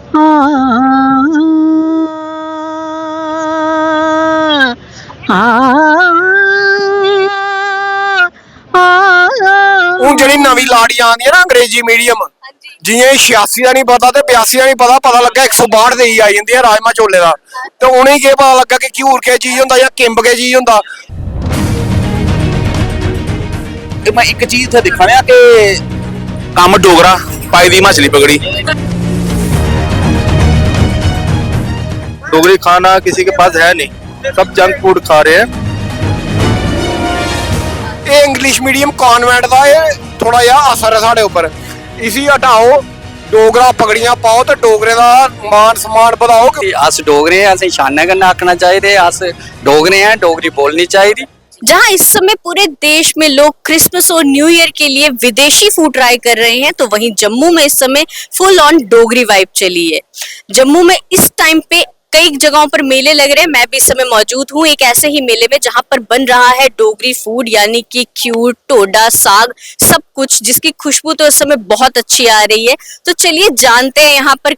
हूँ जी नवी लाड़ी आंदी है ना अंग्रेजी मीडियम जियां 86 का नहीं पता तो 82 का नहीं पता लगा 162 दे आई जाती है राजमा छोले का तो उन्हें क्या पता लगा कि घ्यूर के चीज होंदा या किंब के चीज होंदा। मैं एक चीज इत्थे दिक्खा रहा कि कम डोगरा पाई दी हिमाचली पगड़ी। डोगरी खाना किसी के पास है नहीं, सब जंक फूड खा रहे हैं। ये इंग्लिश मीडियम कॉन्वेंट का थोड़ा जहा असर है साढ़े उपर, इसी हटाओ डोगरा पगड़ियां पाओ तो डोगरे का मान सम्मान बढ़ाओ। अस डोगरे हैं, असें शानै कन्नै आखना चाहिए, अस डोगरे हैं, डोगरी बोलनी चाहिए। जहां इस समय पूरे देश में लोग क्रिसमस और न्यू ईयर के लिए विदेशी फूड ट्राई कर रहे हैं, तो वहीं जम्मू में इस समय फुल ऑन डोगरी वाइब चली है। जम्मू में इस टाइम पे कई जगहों पर मेले लग रहे हैं, मैं भी इस समय मौजूद हूँ एक ऐसे ही मेले में जहां पर बन रहा है डोगरी फूड, यानी कि खीर, टोडा, साग, सब कुछ, जिसकी खुशबू तो इस समय बहुत अच्छी आ रही है। तो चलिए जानते हैं यहाँ पर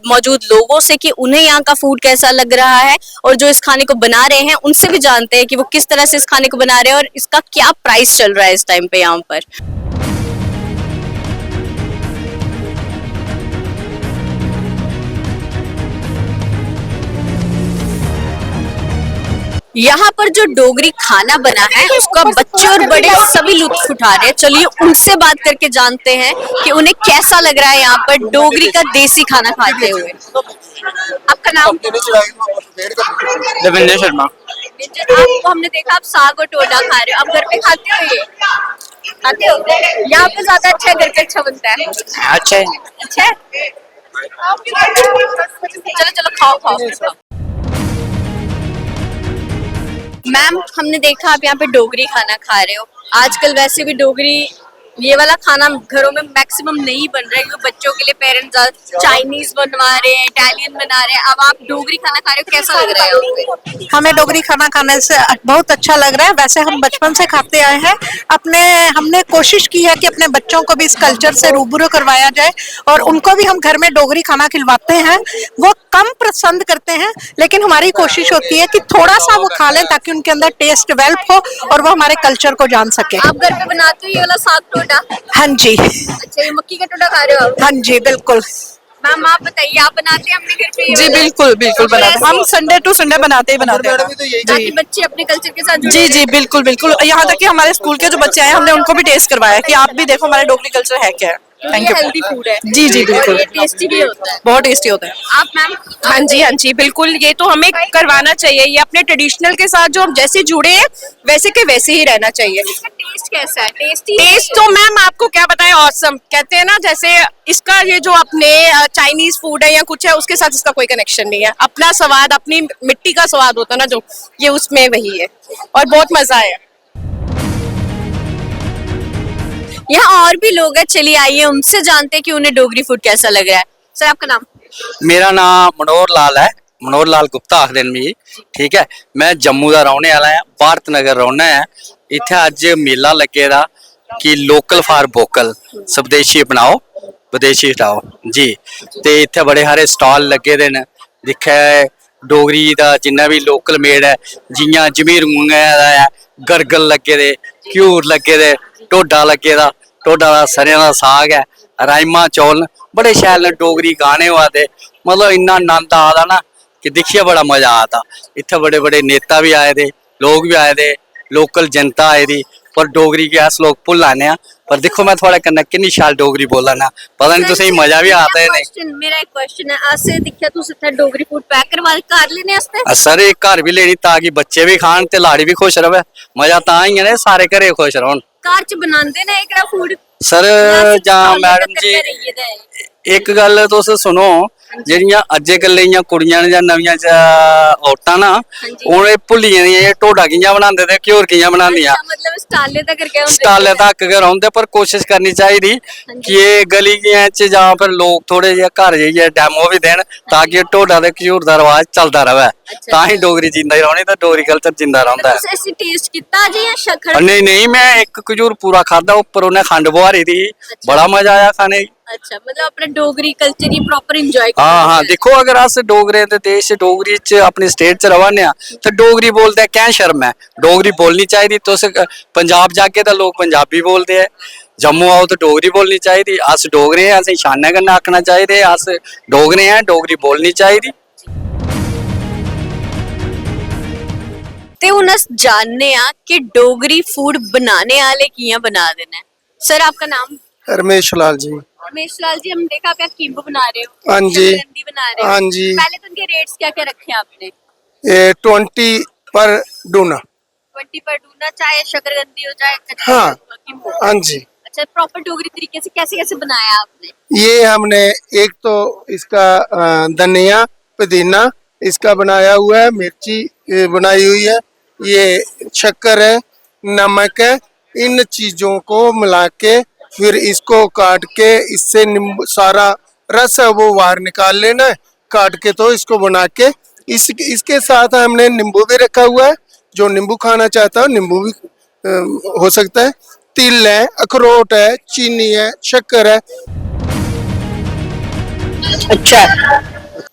मौजूद लोगों से कि उन्हें यहाँ का फूड कैसा लग रहा है, और जो इस खाने को बना रहे हैं उनसे भी जानते हैं कि वो किस तरह से इस खाने को बना रहे हैं और इसका क्या प्राइस चल रहा है इस टाइम पे यहाँ पर। यहाँ पर जो डोगरी खाना बना है उसका बच्चे और बड़े सभी लुत्फ उठा रहे हैं। चलिए उनसे बात करके जानते हैं कि उन्हें कैसा लग रहा है यहाँ पर डोगरी का देसी खाना खाते हुए। आपका नाम? देवेंद्र शर्मा। आपको हमने देखा आप साग और टोडा खा रहे हो, आप घर पे खाते हो? ये खाते हो? यहाँ पे ज्यादा अच्छा है, घर पे अच्छा बनता है? अच्छा है। अच्छा है? चलो चलो खाओ खाओ। मैम, हमने देखा आप यहाँ पे डोगरी खाना खा रहे हो। आजकल वैसे भी डोगरी ये वाला खाना घरों में मैक्सिमम नहीं बन रहा है, क्योंकि बच्चों के लिए पेरेंट्स चाइनीज बनवा रहे हैं, इटालियन बना रहे हैं। अब आप डोगरी खाना खा रहे हो, कैसा लग रहा है? हमें डोगरी खाना खाने से बहुत अच्छा लग रहा है। वैसे हम बचपन से खाते आए हैं, हमने कोशिश की है कि अपने बच्चों को भी इस कल्चर से रूबरू करवाया जाए और उनको भी हम घर में डोगरी खाना खिलवाते हैं। वो कम पसंद करते हैं, लेकिन हमारी कोशिश होती है कि थोड़ा सा वो खा लें ताकि उनके अंदर टेस्ट डेवलप हो और वो हमारे कल्चर को जान सके। आप घर पे बनाते हो ये वाला साग टोडा? हाँ जी। अच्छा, ये मक्की का टोडा खा रहे हो आप? हाँ जी बिल्कुल। मैम आप बताइए, आप बनाते हैं अपने घर पे? जी बिल्कुल बिल्कुल बनाते हैं हम, संडे टू संडे बनाते हैं ताकि बच्चे अपने कल्चर के साथ जी जी बिल्कुल बिल्कुल। यहाँ तक कि हमारे स्कूल के जो बच्चे आए हमने उनको भी टेस्ट करवाया कि आप भी देखो हमारा डोगरी कल्चर है क्या है। Thank you. हेल्दी फूड है। जी जी बिल्कुल, टेस्टी भी होता है, बहुत टेस्टी होता है। आप मैम? हाँ जी बिल्कुल, ये तो हमें करवाना चाहिए। ये अपने ट्रेडिशनल के साथ जो हम जैसे जुड़े हैं वैसे के वैसे ही रहना चाहिए। इसका टेस्ट कैसा है? टेस्ट तो मैम आपको क्या बताएं, ऑसम कहते हैं ना, जैसे इसका ये जो अपने चाइनीज फूड है या कुछ है उसके साथ इसका कोई कनेक्शन नहीं है। अपना स्वाद, अपनी मिट्टी का स्वाद होता है ना जो, ये उसमें वही है और बहुत मजा आया। यहाँ और भी लोग हैं, चलिए आइए उनसे जानते हैं कि उन्हें डोगरी फूड कैसा लग रहा है। सर आपका नाम? मेरा नाम मनोहर लाल है, मनोहर लाल गुप्ता आखदे न मिगी। ठीक है, मैं जम्मू का रौहने वाला है, भारत नगर रौहना है। इत्थे अज मेला लगे दा कि लोकल फॉर वोकल, स्वदेशी अपनाओ विदेशी हटाओ जी। ते इत्थे बड़े सारे स्टॉल लगे दे न, दिक्खे डोगरी दा जिन्ना भी लोकल मेड है, जियां जमीर मूंगे दा है, गरगल लगे दे, घ्यूर लगे दे, टोडा लगे दा, टोडा दा सरेआं दा साग है, राजमा चौल, बड़े शैल डोगरी गाने होआ दे। मतलब इन्ना आनंद आ दा ना कि दिखिए बड़ा मजा आता। इत्थे बड़े बड़े नेता भी आए दे, लोग भी आए दे, लोकल जनता आए दी, पर डोगरी के अस लोग भुल्ला ने आ। पर देखो मैं थोड़े कन्नै किन्नी शैल डोगरी बोला ना, पता नहीं तुसें मजा भी आता है नहीं। मेरा एक क्वेश्चन है, असें दिक्खेआ तुस इत्थे डोगरी फूड पैक करवा घर लेने आस्ते? सर एक घर भी लेनी ताकि बच्चे भी खान ते लाड़ी भी खुश रवे। मजा तां ही है सारे घरे खुश रौन। घर च बनांदे ने एकड़ा फूड? सर जां मैडम जी एक गल तुस सुनो, जेहड़ियां अज्जे कल्ले दियां कुड़ियां ने जां नवियां औरतां ना, हुण एह भुल्ली गेदियां टोडा कियां बनांदे ते घ्यूर कियां बनांदियां। मतलब स्टाले तक करके स्टाले तक गै रौंदे, पर कोशिश करनी चाहिदी कि एह गलियां च जां फिर लोग थोड़े जिहा घर जाइयै डैमो भी देन ताकि टोडा ते घ्यूर दा रवाज चलदा रवै। तां ही डोगरी जिंदा ही रौहनी ते डोगरी कल्चर जिंदा रौंदा है। तुस टेस्ट कीता जी या शक्कर? नहीं नहीं, मैं एक घ्यूर पूरा खादा, उप्पर उन्हें खंड बुहारी दी, बड़ा मजा आया खाने। अच्छा मतलब अपना डोगरी कल्चर ही प्रॉपर एंजॉय हाँ देखो अगर अस डोगरे दे देश च डोगरी च अपनी स्टेट च रवाने आ तो डोगरी बोलदे क्या शर्म है डोगरी बोलनी चाहिए तुस पंजाब जागे तो लोग पंजाबी बोलते हैं जम्मू आओ तो डोगरी बोलनी चाहिए अस डोगरे हैं असें शानै कन्नै आखना चाहिए अस डोगरे हैं डोगरी बोलनी चाहिए ते हुन अस जानने आ कि डोगरी फूड बनाने आले कियां बना देना है। सर आपका नाम? रमेश लाल जी। रमेश लाल जी, हम देखा आप यहाँ किम्ब बना रहे हो, हाँ जी। शकरकंदी बना रहे हो। हाँ जी। पहले तो उनके रेट्स क्या क्या रखे हैं आपने? ये 20 पर डूना। 20 पर डूना, चाहे शकरकंदी हो चाहे हाँ। किम्ब हो। हाँ जी। अच्छा, प्रॉपर डोगरी तरीके से कैसे कैसे बनाया आपने? ये हमने एक तो इसका धनिया पुदीना इसका बनाया हुआ है, मिर्ची बनाई हुई है, ये शक्कर है, नमक है, इन चीजों को मिला के फिर इसको काट के इससे नींबू सारा रस है वो बाहर निकाल लेना है काट के तो इसको बना के इसके साथ हमने नींबू भी रखा हुआ है, जो नींबू खाना चाहता है नींबू भी हो सकता है, तिल है, अखरोट है, चीनी है, शक्कर है। अच्छा,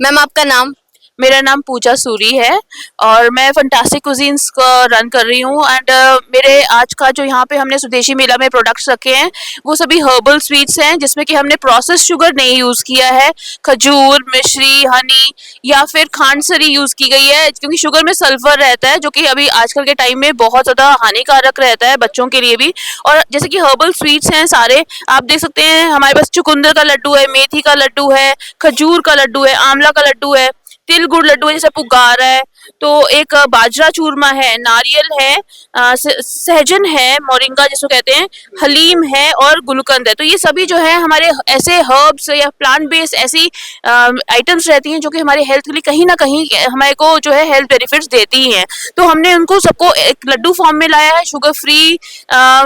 मैम आपका नाम? मेरा नाम पूजा सूरी है और मैं फंटास्टिक कुजीन्स को रन कर रही हूँ एंड मेरे आज का जो यहाँ पे हमने स्वदेशी मेला में प्रोडक्ट्स रखे हैं वो सभी हर्बल स्वीट्स हैं जिसमें कि हमने प्रोसेस शुगर नहीं यूज़ किया है, खजूर, मिश्री, हनी या फिर खांडसरी यूज़ की गई है क्योंकि शुगर में सल्फर रहता है जो कि अभी आजकल के टाइम में बहुत ज़्यादा हानिकारक रहता है बच्चों के लिए भी। और जैसे कि हर्बल स्वीट्स हैं सारे, आप देख सकते हैं हमारे पास चुकंदर का लड्डू है, मेथी का लड्डू है, खजूर का लड्डू है, आंवला का लड्डू है, तिल गुड़ लड्डू है जैसे पुगार है, तो एक बाजरा चूरमा है, नारियल है, सहजन है, मोरिंगा जिसको कहते हैं, हलीम है और गुलकंद है। तो ये सभी जो है हमारे ऐसे हर्ब्स या प्लांट बेस्ड ऐसी आइटम्स रहती हैं जो कि हमारे हेल्थ के लिए कहीं ना कहीं हमारे को जो है हेल्थ बेनिफिट्स देती ही हैं। तो हमने उनको सबको एक लड्डू फॉर्म में लाया है, शुगर फ्री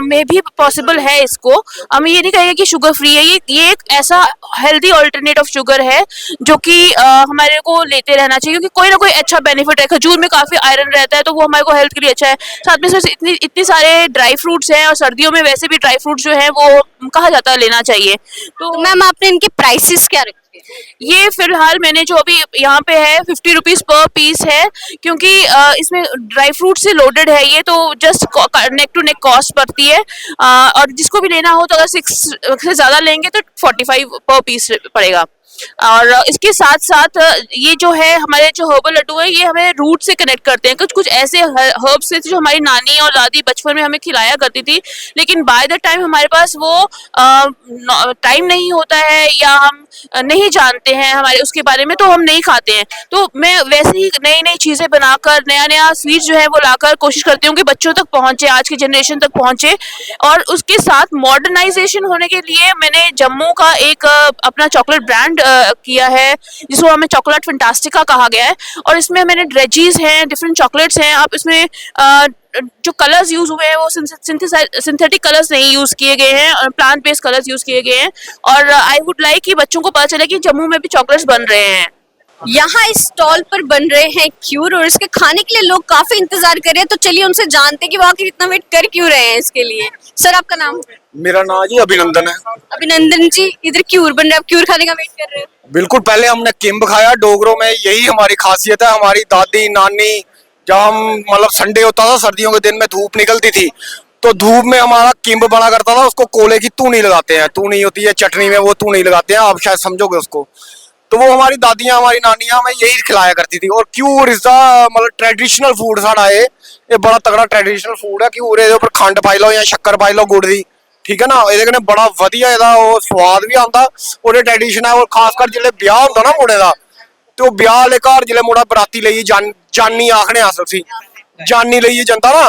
में भी पॉसिबल है इसको। हम ये नहीं कहेंगे कि शुगर फ्री है, ये एक ऐसा हेल्दी ऑल्टरनेट ऑफ शुगर है जो कि हमारे को लेते रहना चाहिए क्योंकि कोई ना कोई अच्छा बेनिफिट है। खजूर में काफी आयरन रहता है तो वो हमारे को हेल्थ के लिए अच्छा है। साथ में इतनी सारे ड्राई फ्रूट्स हैं और सर्दियों में वैसे भी ड्राई फ्रूट्स जो है वो कहा जाता है लेना चाहिए। तो मैम आपने इनके प्राइसेस क्या रखे? ये फिलहाल मैंने जो अभी यहाँ पे है 50 रुपीज पर पीस है क्योंकि इसमें ड्राई फ्रूट से लोडेड है ये, तो just neck to neck cost पड़ती है और जिसको भी लेना हो तो अगर 6 से ज़्यादा लेंगे तो 45 पर पीस पड़ेगा। और इसके साथ साथ ये जो है हमारे जो हर्बल लड्डू है ये हमें रूट से कनेक्ट करते हैं, कुछ कुछ ऐसे हर्ब्स से जो हमारी नानी और दादी बचपन में हमें खिलाया करती थी, लेकिन बाय द टाइम हमारे पास वो टाइम नहीं होता है या हम नहीं जानते हैं हमारे उसके बारे में तो हम नहीं खाते हैं। तो मैं वैसे ही नई नई चीज़ें बनाकर नया नया स्वीट जो है वो लाकर कोशिश करती हूँ कि बच्चों तक पहुँचे, आज की जनरेशन तक पहुँचे। और उसके साथ मॉडर्नाइजेशन होने के लिए मैंने जम्मू का एक अपना चॉकलेट ब्रांड किया है जिसको हमें चॉकलेट फंटास्टिका कहा गया है और इसमें मैंने ड्रेजीज हैं, डिफरेंट चॉकलेट्स हैं। आप इसमें जो कलर्स यूज हुए हैं वो सिंथेटिक कलर्स नहीं यूज किए गए हैं और प्लांट बेस्ड कलर्स यूज किए गए हैं और आई वुड लाइक कि बच्चों को पता चले कि जम्मू में भी चॉकलेट्स बन रहे हैं। यहाँ इस स्टॉल पर बन रहे हैं क्यूर और इसके खाने के लिए लोग काफी इंतजार कर रहे हैं, तो चलिए उनसे जानते हैं कि वो आखिर इतना वेट कर क्यों रहे हैं इसके लिए। सर आपका नाम? मेरा नाम जी अभिनंदन है। अभिनंदन जी, इधर क्यूर बन रहा है, आप क्यूर खाने का वेट कर रहे हो? बिल्कुल, पहले हमने किम्ब खाया, डोगरों में यही हमारी खासियत है। हमारी दादी नानी जब हम मतलब संडे होता था सर्दियों के दिन में धूप निकलती थी तो धूप में हमारा किम्ब बना करता था, उसको कोले की तूनी लगाते हैं, तूनी होती है चटनी में वो तूनी लगाते हैं, आप शायद समझोगे उसको। तो वो हमारी दादियां हमारी नानियां हमें यही खिलाया करती थी। और क्यूर इज द मतलब ट्रेडिशनल फूड साड़ा ये बड़ा तगड़ा ट्रेडिशनल फूड है। क्यूर ਇਹਦੇ ਉੱਪਰ खंड पाई लो या शक्कर पाई लो गुड़ दी, ठीक है ना, ਇਹਦੇ कन्नै बड़ा ਵਧੀਆ ਇਹਦਾ ਉਹ स्वाद भी आंदा ਉਹਦੇ ट्रेडिशन है। और खासकर जिले ब्याह ਹੁੰਦਾ ना मुंडे दा तो ब्याह वाले घर जिले मुंडा बराती ਲਈ जानी आखने अस उसी जानी ਲਈ ਜਾਂਦਾ ना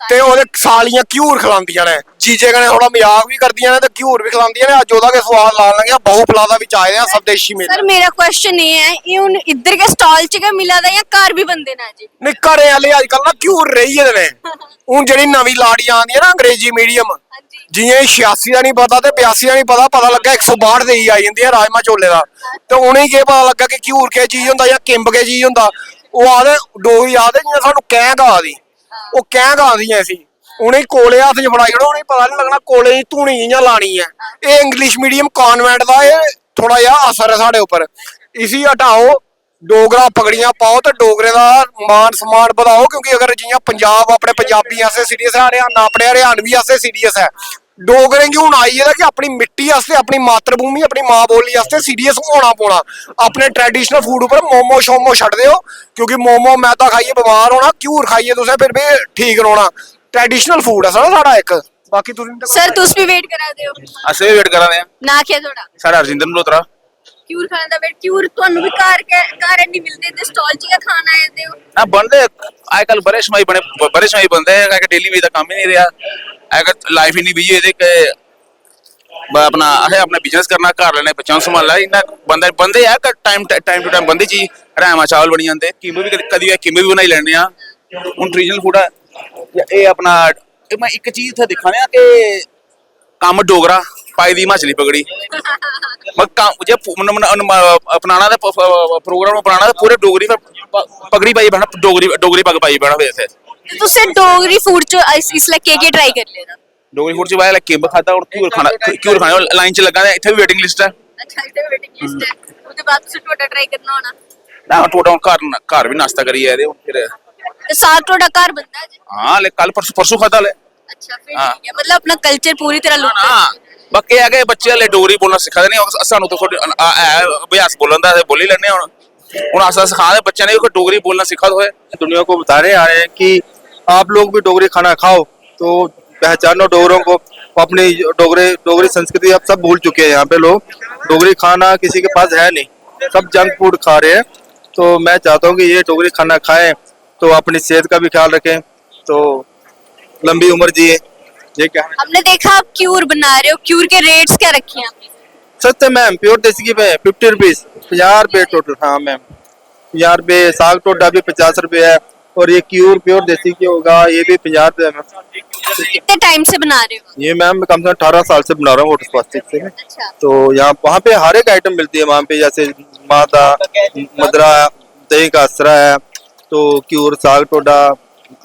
ਤੇ ਉਹਦੇ ਸਾਲੀਆਂ ਘਿਊਰ ਖਿਲਾਉਂਦੀਆਂ ਨੇ, ਜੀਜੇ ਕਨੇ ਥੋੜਾ ਮਜ਼ਾਕ ਵੀ ਕਰਦੀਆਂ ਨੇ ਤੇ ਘਿਊਰ ਵੀ ਖਿਲਾਉਂਦੀਆਂ ਨੇ। ਅੱਜ ਉਹਦਾ ਕੇ ਸਵਾਦ ਲਾਣ ਲੱਗਿਆ ਬਹੁ ਪਲਾਦਾ ਵਿੱਚ ਆਏ ਆ स्वदेशी मेले। सर मेरा क्वेश्चन ये है, ये उन इधर के स्टॉल च क्या मिला था या घर भी बनते ना जी? नहीं घरे वाले अजकल ना घ्यूर रही ने हूं ਜਿਹੜੀ ਨਵੀਂ ਲਾੜੀ ਆਂਦੀ ਹੈ ਨਾ अंग्रेजी मीडियम जियां 86 ਦਾ ਨਹੀਂ ਪਤਾ ਤੇ 82 ਦਾ ਨਹੀਂ ਪਤਾ ਲੱਗਾ 162 ਦੇ ਹੀ ਆ ਜਾਂਦੀ ਹੈ ਰਾਜਮਾ ਚੋਲੇ ਦਾ। ਤੇ ਉਹਨੇ ਕੀ ਪਤਾ ਲੱਗਾ ਕਿ ਘਿਊਰ ਕੇ ਚੀਜ਼ ਹੁੰਦਾ ਜਾਂ ਕਿੰਬ ਕੇ ਚੀਜ਼ ਹੁੰਦਾ। ਉਹ ਆਦੇ ਡੋਗਰੀ ਆਦੇ ਜਿਵੇਂ ਸਾਨੂੰ ਕਹਿ ਗਾ ਦੀ ਉਹ ਕਹਿ ਗਾ ਦੀਆਂ ਸੀ ਉਹਨੇ ਕੋਲੇ ਹੱਥ 'ਚ ਫੜਾਈ ਹੋਣਾ, ਉਹਨੇ ਪਤਾ ਨਹੀਂ ਲੱਗਣਾ ਕੋਲੇ ਦੀ ਧੂਣੀ ਜਿਹੀਆਂ ਲਾਣੀ ਹੈ। ਇਹ ਇੰਗਲਿਸ਼ ਮੀਡੀਅਮ ਕਨਵੈਂਟ ਦਾ ਇਹ ਥੋੜਾ ਜਿਹਾ ਅਸਰ ਹੈ ਸਾਡੇ ਉੱਪਰ। ਇसी ਹਟਾਓ, ਡੋਗਰਾ ਪਗੜੀਆਂ ਪਾਓ ਤੇ ਡੋਗਰੇ ਦਾ ਮਾਨ ਸਨਮਾਨ ਵਧਾਓ, ਕਿਉਂਕਿ ਅਗਰ ਜਿਹੀਆਂ ਪੰਜਾਬ ਆਪਣੇ ਪੰਜਾਬੀ ਵਾਸਤੇ ਸੀਰੀਅਸ ਹੈ, ਹਰਿਆਣਾ ਆਪਣੇ ਹਰਿਆਣਵੀ ਵਾਸਤੇ ਸੀਰੀਅਸ ਹੈ, ਡੋਗਰੇ ਕਿਉਂ ਹੁਣ ਆਈ ਹੈ ਕਿ ਆਪਣੀ ਮਿੱਟੀ ਵਾਸਤੇ, ਆਪਣੀ ਮਾਤਰ ਭੂਮੀ, ਆਪਣੀ ਮਾਂ ਬੋਲੀ ਵਾਸਤੇ ਸੀਰੀਅਸ ਹੋਣਾ ਪੋਣਾ। ਆਪਣੇ ਟ੍ਰੈਡੀਸ਼ਨਲ ਫੂਡ ਉੱਪਰ ਮੋਮੋ ਸ਼ੋਮੋ ਛੱਡ ਦਿਓ, ਕਿਉਂਕਿ ਮੋਮੋ ਮੈਦਾ ਖਾਈਏ ਬਿਮਾਰ ਹੋਣਾ, ਘਿਊਰ ਖਾਈਏ ਤੁਸੀਂ ਫਿਰ ਵੀ ਠੀਕ ਰਹਿਣਾ। ट्रेडिशनल फूड है साड़ा एक। बाकी सर तुस भी वेट करा दे हो? ਅਸੀਂ ਵੀ ਵੇਟ ਕਰਾ ਰਹੇ ਹਾਂ। ना क्या थोड़ा ਸਾਡਾ ਅਰਜਿੰਦਰ ਮਲਹੋਤਰਾ। क्यूर खाने दा वेट क्यूर ਤੁਹਾਨੂੰ ਵੀ ਘਰ ਨਹੀਂ ਮਿਲਦੇ ਤੇ ਸਟਾਲ 'ਚ ਹੀ ਖਾਣਾ ਆਏ ਹੋ? ਆ ਬਣਦੇ ਅੱਜ ਕੱਲ ਬੜੇ ਸਮਾਈ ਬੰਦੇ ਹੈ ਕਿ ਡੇਲੀ ਵੇਜ ਦਾ ਕੰਮ ਹੀ ਨਹੀਂ ਰਿਹਾ ਹੈ ਕਿ ਲਾਈਫ ਇੰਨੀ ਬਿਜੀ ਹੈ ਕਿ ਆਪਣਾ ਆਪਣਾ ਬਿਜ਼ਨਸ ਕਰਨਾ, ਘਰ ਲੈਣੇ, ਬੱਚਿਆਂ ਨੂੰ ਸੰਭਾਲਣਾ, ਇੰਨਾ ਬੰਦੇ ਆ ਕਿ ਟਾਈਮ ਟੂ ਟਾਈਮ ਬੰਦੇ ਜੀ ਰਾਜਮਾ ਚਾਵਲ ਬਣੀ ਜਾਂਦੇ, ਕੀਮੇ ਵੀ ਕਦੀ ਕੀਮੇ ਵੀ ਬਣਾਈ ਲੈਣੇ ਆ। ਹੁਣ ਟ੍ਰੈਡੀਸ਼ਨਲ ਫੂਡ ਹੈ ਇਹ ਆਪਣਾ। ਮੈਂ ਇੱਕ ਚੀਜ਼ ਇੱਥੇ ਦਿਖਾ ਰਿਹਾ ਕਿ ਕੰਮ ਡੋਗਰਾ ਪਾਈ ਦੀ ਹਿਮਾਚਲੀ ਪਗੜੀ। ਮੈਂ ਜੇ अपनाना प्रोग्राम बनाना पूरे डोगरी पगड़ी पाई बना, डोगरी पग पाई बना। वैसे तुसे डोगरी फूड च इसलिए के ट्राई कर लेना? डोगरी फूड च वाला किंब खाता और क्यूर खाना लाइन च लगा है। इथे भी वेटिंग लिस्ट है। अच्छा इथे वेटिंग लिस्ट है। उसके बाद तुसे टोटा ट्राई करना होना ना। टोटा घर भी नाश्ता करी है फिर साग टोटा घर बनता है। हां ले कल परसों खाता ले। अच्छा फिर ठीक है, मतलब अपना कल्चर पूरी तरह लुट। बाकी है कि बच्चे हले डोगरी बोलना सिखा दे नहीं, सानू तो अभ्यास बोलन दा बोल ही लेने हुन आसा सिखा दे बच्चे ने कि डोगरी बोलना सिखा दो। दुनिया को बता रहे आ रहे हैं कि आप लोग भी डोगरी खाना खाओ तो पहचानो डोगरों को। अपनी डोगरी संस्कृति अब सब भूल चुके हैं। यहाँ पे लोग डोगरी खाना किसी के पास है नहीं, सब जंक फूड खा रहे हैं। तो मैं चाहता हूँ कि ये डोगरी खाना खाएं तो अपनी सेहत का भी ख्याल रखें, तो लंबी उम्र जिए। ये क्या हमने देखा आप क्यूर बना रहे हो, क्यूर के रेट्स क्या रखे हैं आपने? सस्ते मैम, प्योर देसी घी में 50 रुपीज, 50 रुपए टोटल। हाँ मैम 50 रुपए। साग टोटा भी 50 रुपए है और ये क्यूर प्योर देसी घी होगा ये भी 50 रुपए है मैम। कितने टाइम से बना रहे हो? ये मैम कम से कम 18 साल से बना रहा हूँ होटल स्वास्थ्य से। अच्छा। तो यहाँ वहाँ पे हर एक आइटम मिलती है वहाँ पे, जैसे माता मदरा, दही का असरा है, तो क्यूर, साग टोडा,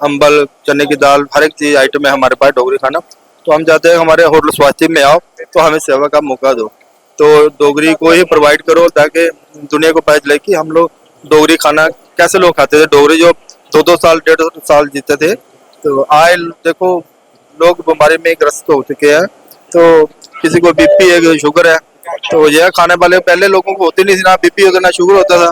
अम्बल, चने की दाल, हर एक चीज आइटम है हमारे पास डोगरी खाना। तो हम चाहते हैं हमारे होटल स्वास्थ्य में आओ तो हमें सेवा का मौका दो, तो डोगरी को ही प्रोवाइड करो ताकि दुनिया को पता चले कि हम लोग डोगरी खाना कैसे लोग खाते थे। डोगरी जो 2-2 साल 1.5 साल जीते थे, तो आए देखो लोग बीमारी में ग्रस्त हो चुके हैं। तो किसी को बीपी है, शुगर है, तो यह खाने वाले पहले लोगों को होती नहीं थी, ना बीपी होता ना शुगर होता था।